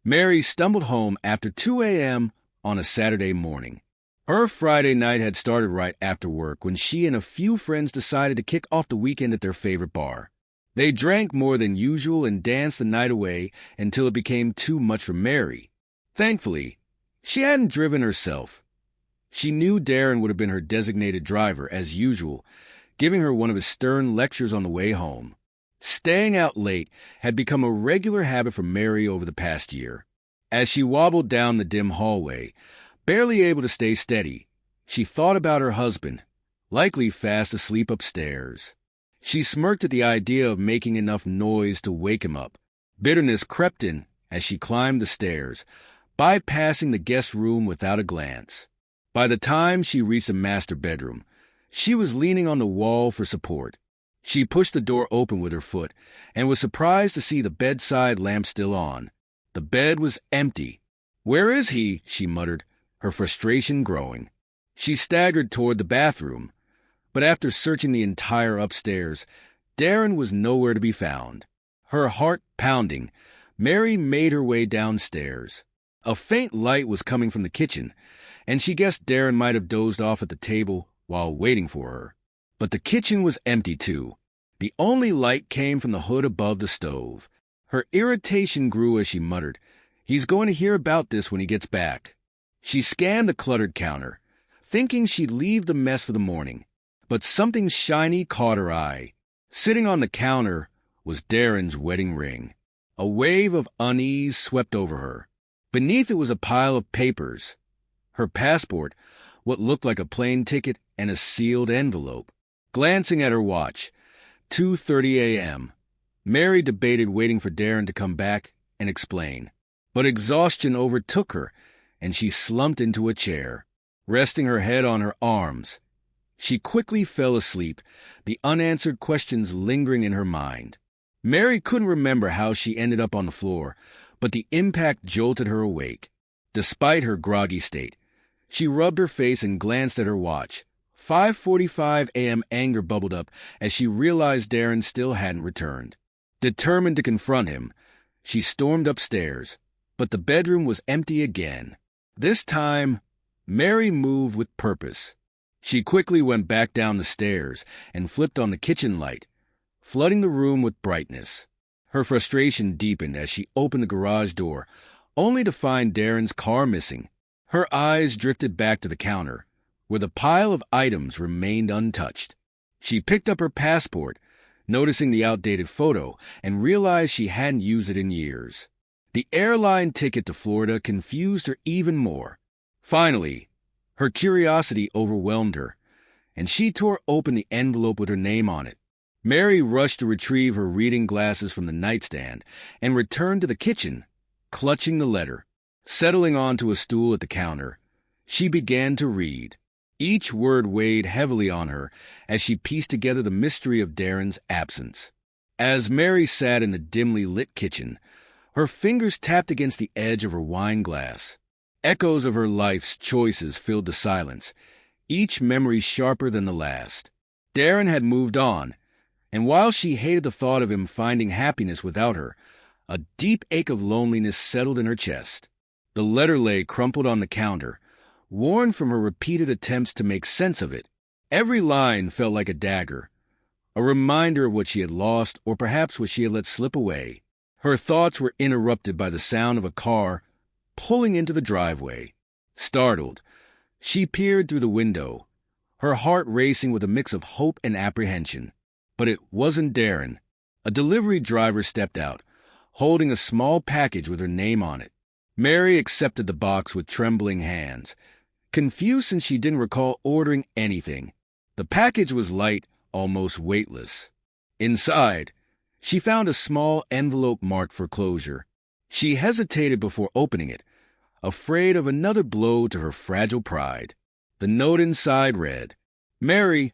Mary stumbled home after 2 a.m. on a Saturday morning. Her Friday night had started right after work when she and a few friends decided to kick off the weekend at their favorite bar. They drank more than usual and danced the night away until it became too much for Mary. Thankfully, she hadn't driven herself. She knew Darren would have been her designated driver, as usual, giving her one of his stern lectures on the way home. Staying out late had become a regular habit for Mary over the past year. As she wobbled down the dim hallway, barely able to stay steady, she thought about her husband, likely fast asleep upstairs. She smirked at the idea of making enough noise to wake him up. Bitterness crept in as she climbed the stairs, bypassing the guest room without a glance. By the time she reached the master bedroom, she was leaning on the wall for support. She pushed the door open with her foot and was surprised to see the bedside lamp still on. The bed was empty. "Where is he?" she muttered, her frustration growing. She staggered toward the bathroom, but after searching the entire upstairs, Darren was nowhere to be found. Her heart pounding, Mary made her way downstairs. A faint light was coming from the kitchen, and she guessed Darren might have dozed off at the table while waiting for her. But the kitchen was empty too. The only light came from the hood above the stove. Her irritation grew as she muttered, "He's going to hear about this when he gets back." She scanned the cluttered counter, thinking she'd leave the mess for the morning. But something shiny caught her eye. Sitting on the counter was Darren's wedding ring. A wave of unease swept over her. Beneath it was a pile of papers. Her passport, what looked like a plane ticket, and a sealed envelope. Glancing at her watch, 2:30 a.m., Mary debated waiting for Darren to come back and explain. But exhaustion overtook her, and she slumped into a chair, resting her head on her arms. She quickly fell asleep, the unanswered questions lingering in her mind. Mary couldn't remember how she ended up on the floor, but the impact jolted her awake. Despite her groggy state, she rubbed her face and glanced at her watch. 5:45 a.m. anger bubbled up as she realized Darren still hadn't returned. Determined to confront him, she stormed upstairs, but the bedroom was empty again. This time, Mary moved with purpose. She quickly went back down the stairs and flipped on the kitchen light, flooding the room with brightness. Her frustration deepened as she opened the garage door, only to find Darren's car missing. Her eyes drifted back to the counter, where the pile of items remained untouched. She picked up her passport, noticing the outdated photo, and realized she hadn't used it in years. The airline ticket to Florida confused her even more. Finally, her curiosity overwhelmed her, and she tore open the envelope with her name on it. Mary rushed to retrieve her reading glasses from the nightstand and returned to the kitchen, clutching the letter. Settling onto a stool at the counter, she began to read. Each word weighed heavily on her as she pieced together the mystery of Darren's absence. As Mary sat in the dimly lit kitchen, her fingers tapped against the edge of her wine glass. Echoes of her life's choices filled the silence, each memory sharper than the last. Darren had moved on, and while she hated the thought of him finding happiness without her, a deep ache of loneliness settled in her chest. The letter lay crumpled on the counter, worn from her repeated attempts to make sense of it. Every line felt like a dagger, a reminder of what she had lost or perhaps what she had let slip away. Her thoughts were interrupted by the sound of a car pulling into the driveway. Startled, she peered through the window, her heart racing with a mix of hope and apprehension. But it wasn't Darren. A delivery driver stepped out, holding a small package with her name on it. Mary accepted the box with trembling hands, confused since she didn't recall ordering anything. The package was light, almost weightless. Inside, she found a small envelope marked for closure. She hesitated before opening it, afraid of another blow to her fragile pride. The note inside read, "Mary,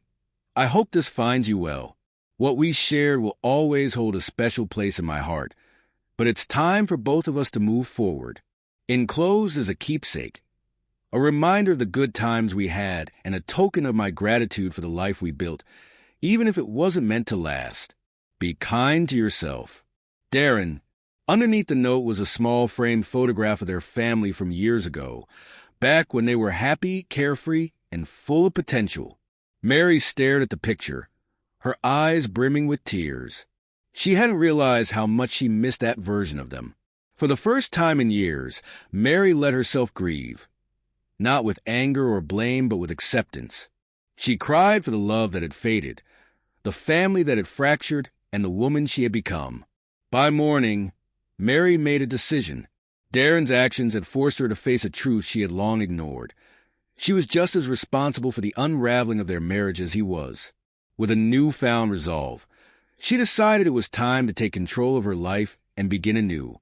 I hope this finds you well. What we shared will always hold a special place in my heart, but it's time for both of us to move forward. Enclosed is a keepsake, a reminder of the good times we had and a token of my gratitude for the life we built, even if it wasn't meant to last. Be kind to yourself. Darren, Underneath the note was a small framed photograph of their family from years ago, back when they were happy, carefree, and full of potential. Mary stared at the picture, her eyes brimming with tears. She hadn't realized how much she missed that version of them. For the first time in years, Mary let herself grieve, not with anger or blame, but with acceptance. She cried for the love that had faded, the family that had fractured, and the woman she had become. By morning, Mary made a decision. Darren's actions had forced her to face a truth she had long ignored. She was just as responsible for the unraveling of their marriage as he was. With a newfound resolve, she decided it was time to take control of her life and begin anew.